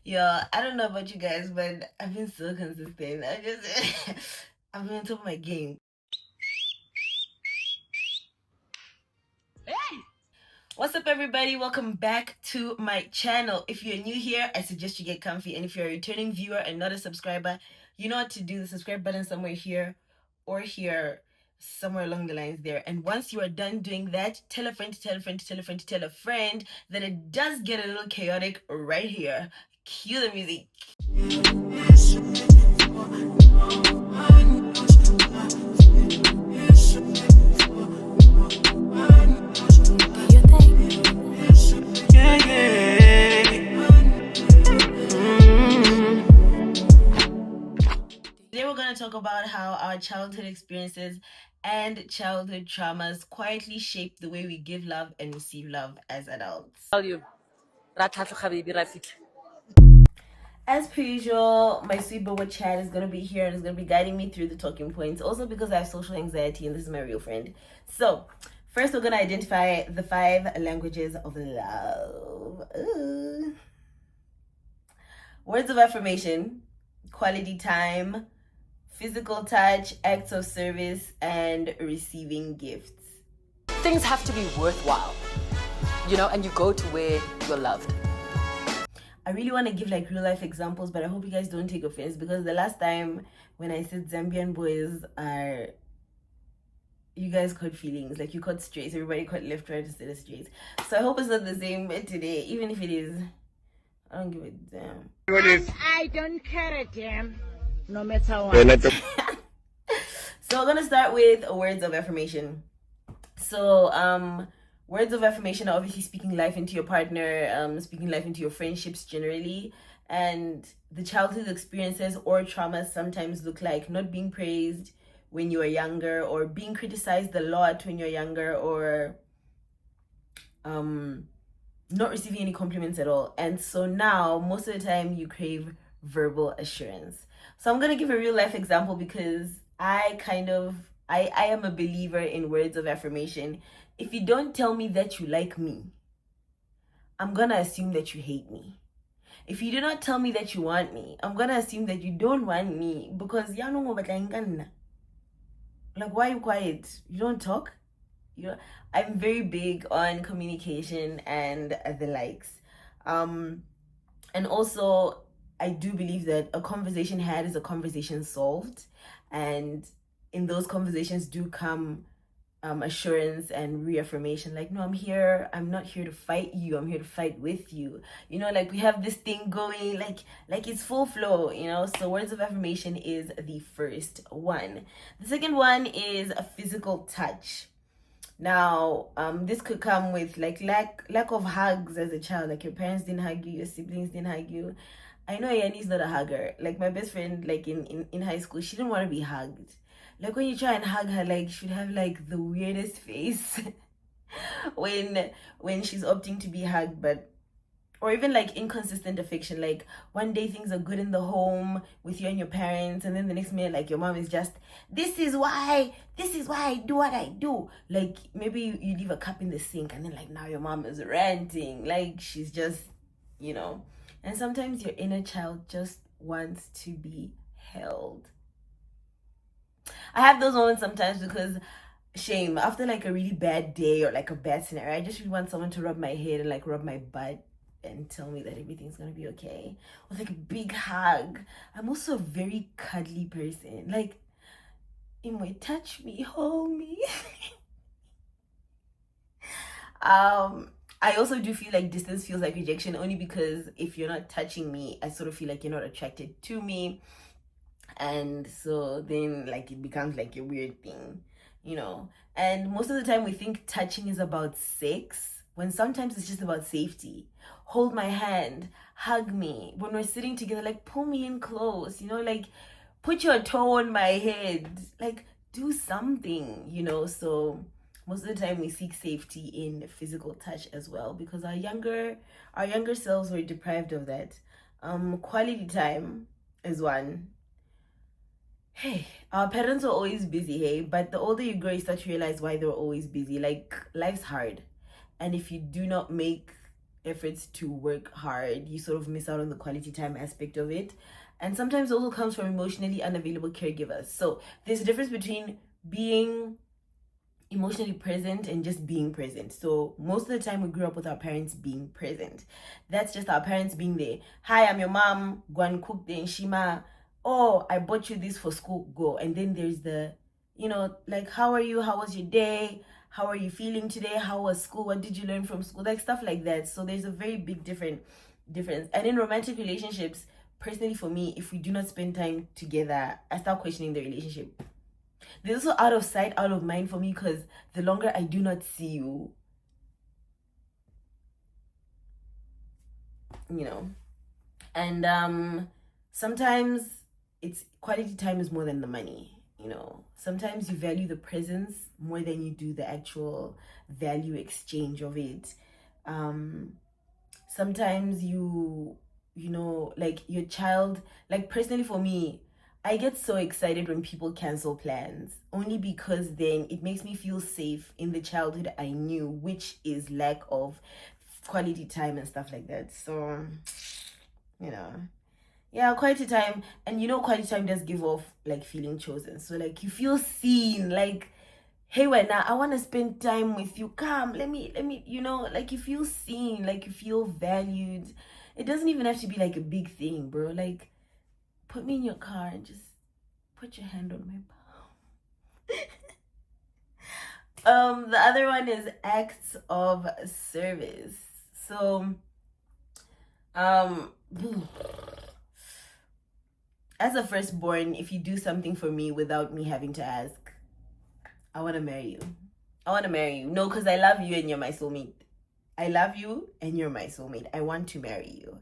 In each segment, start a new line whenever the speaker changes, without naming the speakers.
Yeah, I don't know about you guys, but I've been so consistent. I've been on top of my game. What's up, everybody? Welcome back to my channel. If you're new here, I suggest you get comfy. And if you're a returning viewer and not a subscriber, you know what to do. The subscribe button somewhere here or here, somewhere along the lines there. And once you are done doing that, tell a friend to tell a friend to tell a friend to tell a friend that it does get a little chaotic right here. Cue the music. Today we're going to talk about how our childhood experiences and childhood traumas quietly shape the way we give love and receive love as adults. As per usual, my sweet Boba Chat is going to be here and is going to be guiding me through the talking points. Also because I have social anxiety and this is my real friend. So, first we're going to identify the 5 languages of love. Ooh. Words of affirmation, quality time, physical touch, acts of service, and receiving gifts.
Things have to be worthwhile, and you go to where you're loved.
I really want to give like real life examples, but I hope you guys don't take offense because the last time when I said Zambian boys are, you guys caught feelings, like you caught strays, everybody caught left, right instead of straight. So I hope it's not the same today, even if it is. I don't give a damn.
I don't care a damn, no matter what.
So we're gonna start with words of affirmation. So words of affirmation are obviously speaking life into your partner, speaking life into your friendships generally. And the childhood experiences or traumas sometimes look like not being praised when you were younger, or being criticized a lot when you're younger, or not receiving any compliments at all. And so now most of the time you crave verbal assurance. So I'm gonna give a real life example because I am a believer in words of affirmation. If you don't tell me that you like me, I'm gonna assume that you hate me. If you do not tell me that you want me, I'm gonna assume that you don't want me because like, why are you quiet? You don't talk? I'm very big on communication and the likes. And also I do believe that a conversation had is a conversation solved, and in those conversations do come assurance and reaffirmation, like, no, I'm not here to fight you, I'm here to fight with you, like we have this thing going, like it's full flow. So words of affirmation is the first one. The second one is a physical touch. Now this could come with like lack of hugs as a child, like your parents didn't hug you, your siblings didn't hug you. I know Yanni's not a hugger. Like my best friend, like in high school, she didn't want to be hugged. Like when you try and hug her, like she'd have like the weirdest face when she's opting to be hugged. But or even like inconsistent affection, like one day things are good in the home with you and your parents, and then the next minute like your mom is just, this is why I do what I do. Like maybe you leave a cup in the sink and then like now your mom is ranting, like she's just, and sometimes your inner child just wants to be held. I have those moments sometimes because shame, after like a really bad day or like a bad scenario, I just really want someone to rub my head and like rub my butt and tell me that everything's gonna be okay, with like a big hug. I'm also a very cuddly person, like Imwe, touch me, hold me. I also do feel like distance feels like rejection, only because if you're not touching me, I sort of feel like you're not attracted to me, and so then like it becomes like a weird thing. And most of the time we think touching is about sex, when sometimes it's just about safety. Hold my hand, hug me when we're sitting together, like pull me in close, like put your toe on my head, like do something. So most of the time we seek safety in physical touch as well, because our younger selves were deprived of that. Quality time is one. Hey, our parents were always busy, hey, but the older you grow, you start to realize why they were always busy. Like, life's hard. And if you do not make efforts to work hard, you sort of miss out on the quality time aspect of it. And sometimes it also comes from emotionally unavailable caregivers. So there's a difference between being emotionally present and just being present. So most of the time we grew up with our parents being present. That's just our parents being there. Hi, I'm your mom. Go and cook the shima. Oh, I bought you this for school. Go. And then there's the, like, how are you? How was your day? How are you feeling today? How was school? What did you learn from school? Like stuff like that. So there's a very big difference. And in romantic relationships, personally for me, if we do not spend time together, I start questioning the relationship. There's also out of sight, out of mind for me, because the longer I do not see you, and sometimes it's quality time is more than the money. Sometimes you value the presence more than you do the actual value exchange of it. Sometimes like your child, like personally for me, I get so excited when people cancel plans, only because then it makes me feel safe in the childhood I knew, which is lack of quality time and stuff like that. So, yeah, quality time. And quality time does give off like feeling chosen. So like you feel seen, like, hey, well, now I want to spend time with you. Come, let me, like you feel seen, like you feel valued. It doesn't even have to be like a big thing, bro. Like, put me in your car and just put your hand on my palm. The other one is acts of service. So, as a firstborn, if you do something for me without me having to ask, I want to marry you. I want to marry you. No, because I love you and you're my soulmate. I love you and you're my soulmate. I want to marry you.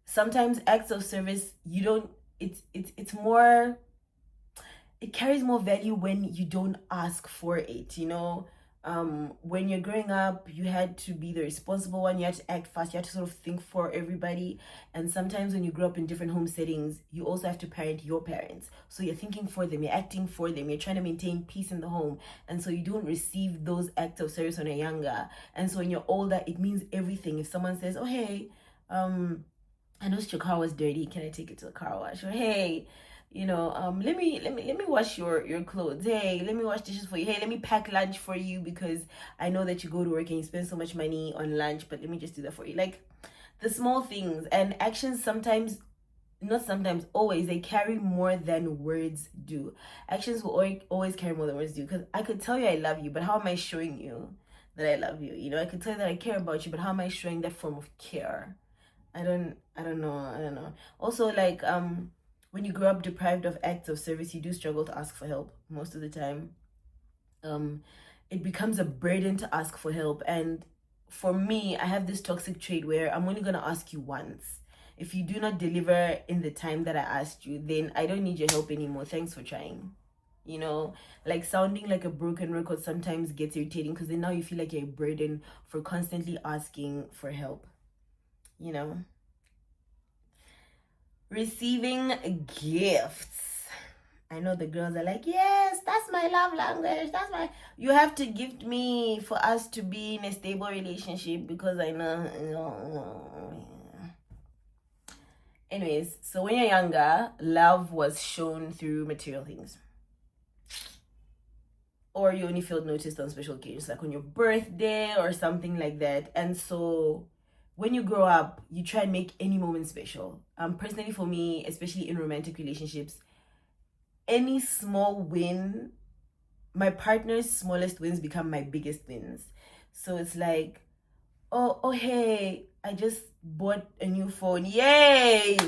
Sometimes acts of service, it's more, it carries more value when you don't ask for it. When you're growing up, you had to be the responsible one, you had to act fast, you had to sort of think for everybody. And sometimes when you grow up in different home settings, you also have to parent your parents. So you're thinking for them, you're acting for them, you're trying to maintain peace in the home. And so you don't receive those acts of service when you're younger. And so when you're older, it means everything. If someone says, oh, hey, I noticed your car was dirty, can I take it to the car wash? Or hey, let me wash your clothes. Hey, let me wash dishes for you. Hey, let me pack lunch for you because I know that you go to work and you spend so much money on lunch, but let me just do that for you. Like the small things and actions sometimes, not sometimes, always, they carry more than words do. Actions will always carry more than words do, because I could tell you I love you, but how am I showing you that I love you? I could tell you that I care about you, but how am I showing that form of care? I don't know. Also, like, when you grow up deprived of acts of service, you do struggle to ask for help most of the time. It becomes a burden to ask for help. And for me, I have this toxic trait where I'm only going to ask you once. If you do not deliver in the time that I asked you, then I don't need your help anymore. Thanks for trying. Like sounding like a broken record sometimes gets irritating, because then now you feel like you're a burden for constantly asking for help. Receiving gifts. I know the girls are like, yes, that's my love language. You have to gift me for us to be in a stable relationship, because I know. Anyways, so when you're younger, love was shown through material things. Or you only felt noticed on special occasions, like on your birthday or something like that. And so when you grow up, you try and make any moment special. Personally for me, especially in romantic relationships, any small win, my partner's smallest wins become my biggest wins. So it's like, oh hey, I just bought a new phone. Yay!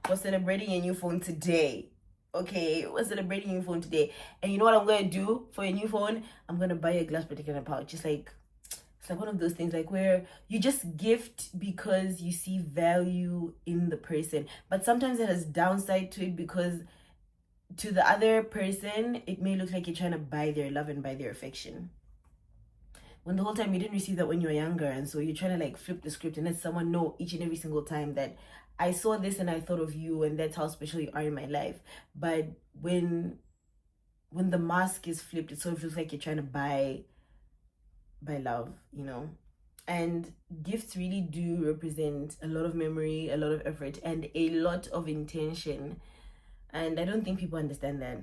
We're celebrating a new phone today. Okay, we're celebrating a new phone today. And you know what I'm going to do for a new phone? I'm going to buy a glass protector and a pouch. It's like one of those things, like where you just gift because you see value in the person. But sometimes it has downside to it, because to the other person, it may look like you're trying to buy their love and buy their affection, when the whole time you didn't receive that when you were younger. And so you're trying to like flip the script and let someone know each and every single time that I saw this and I thought of you, and that's how special you are in my life. But when the mask is flipped, it sort of feels like you're trying to buy love, And gifts really do represent a lot of memory, a lot of effort, and a lot of intention. And I don't think people understand that.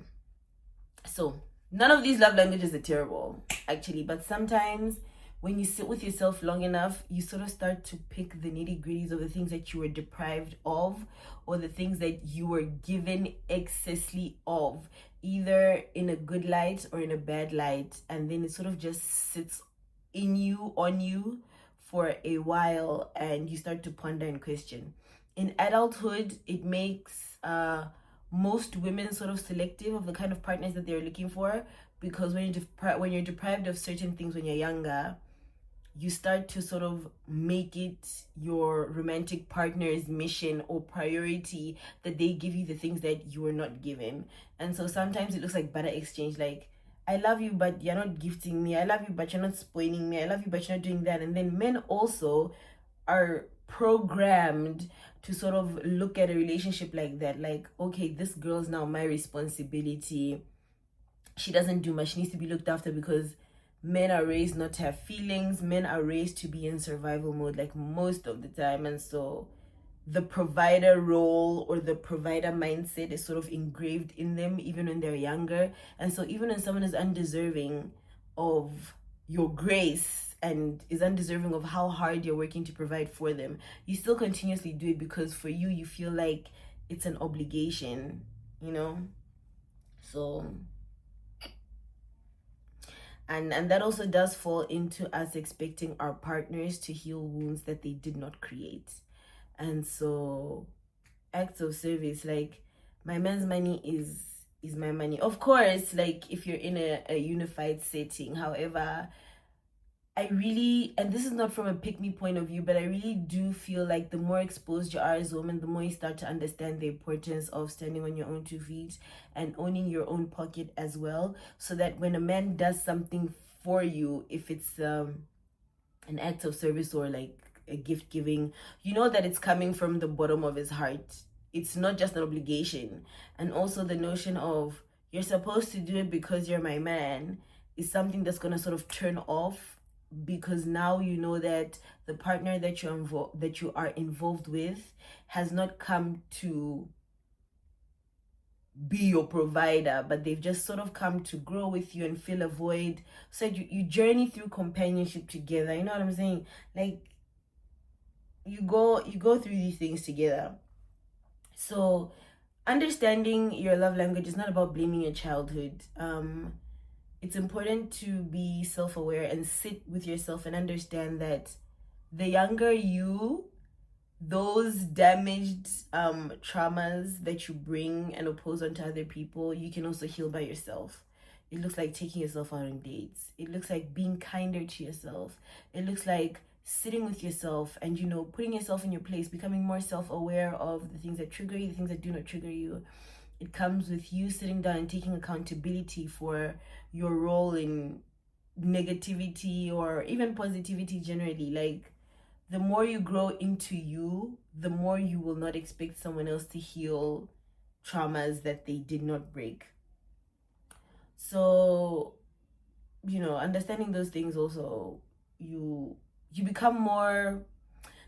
So none of these love languages are terrible, actually, but sometimes when you sit with yourself long enough, you sort of start to pick the nitty gritties of the things that you were deprived of, or the things that you were given excessly of, either in a good light or in a bad light, and then it sort of just sits in you, on you, for a while, and you start to ponder and question. In adulthood, it makes most women sort of selective of the kind of partners that they're looking for, because when you're deprived of certain things when you're younger, you start to sort of make it your romantic partner's mission or priority that they give you the things that you were not given. And so sometimes it looks like better exchange, like, I love you, but you're not gifting me. I love you, but you're not spoiling me. I love you, but you're not doing that. And then men also are programmed to sort of look at a relationship like that. Like, okay, this girl's now my responsibility. She doesn't do much. She needs to be looked after, because men are raised not to have feelings. Men are raised to be in survival mode, like, most of the time. And so the provider role or the provider mindset is sort of engraved in them even when they're younger. And so even when someone is undeserving of your grace and is undeserving of how hard you're working to provide for them, you still continuously do it, because for you, you feel like it's an obligation, you know? So, and that also does fall into us expecting our partners to heal wounds that they did not create. And so acts of service, like, my man's money is my money, of course, like, if you're in a unified setting. However, I really, and this is not from a pick-me point of view, but I really do feel like the more exposed you are as a woman, the more you start to understand the importance of standing on your own 2 feet and owning your own pocket as well, so that when a man does something for you, if it's an act of service or like a gift giving, you know that it's coming from the bottom of his heart. It's not just an obligation. And also the notion of you're supposed to do it because you're my man is something that's going to sort of turn off, because now you know that the partner that you are involved with has not come to be your provider, but they've just sort of come to grow with you and fill a void. So you journey through companionship together. You know what I'm saying? Like, you go through these things together. So understanding your love language is not about blaming your childhood. It's important to be self-aware and sit with yourself and understand that the younger you, those damaged traumas that you bring and oppose onto other people, you can also heal by yourself. It looks like taking yourself out on dates. It looks like being kinder to yourself. It looks like sitting with yourself and, you know, putting yourself in your place, becoming more self-aware of the things that trigger you, the things that do not trigger you. It comes with you sitting down and taking accountability for your role in negativity or even positivity generally. Like, the more you grow into you, the more you will not expect someone else to heal traumas that they did not break. So, you know, understanding those things also, you become more,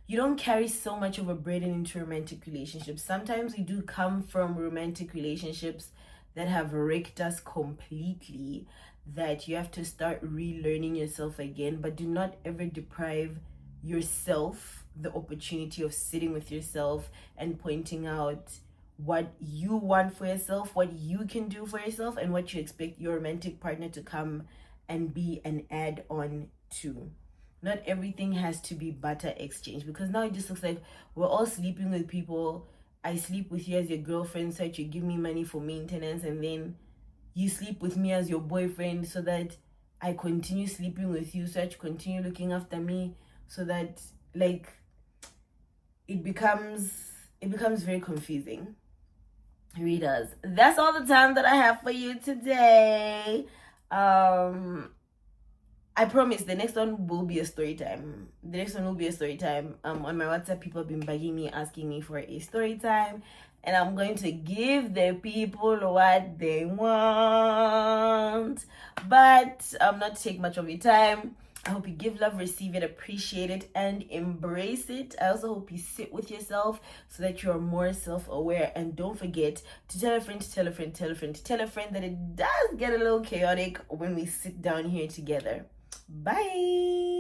you don't carry so much of a burden into romantic relationships. Sometimes we do come from romantic relationships that have wrecked us completely, that you have to start relearning yourself again. But do not ever deprive yourself the opportunity of sitting with yourself and pointing out what you want for yourself, what you can do for yourself, and what you expect your romantic partner to come and be an add-on to. Not everything has to be barter exchange, because now it just looks like we're all sleeping with people. I sleep with you as your girlfriend so that you give me money for maintenance, and then you sleep with me as your boyfriend so that I continue sleeping with you, so that you continue looking after me, so that, like, it becomes very confusing. It really does. That's all the time that I have for you today. I promise the next one will be a story time. On my WhatsApp, people have been bugging me, asking me for a story time, and I'm going to give the people what they want. But not to take much of your time, I hope you give love, receive it, appreciate it, and embrace it. I also hope you sit with yourself so that you're more self-aware. And don't forget to tell a friend, to tell a friend, tell a friend, to tell a friend that it does get a little chaotic when we sit down here together. Bye.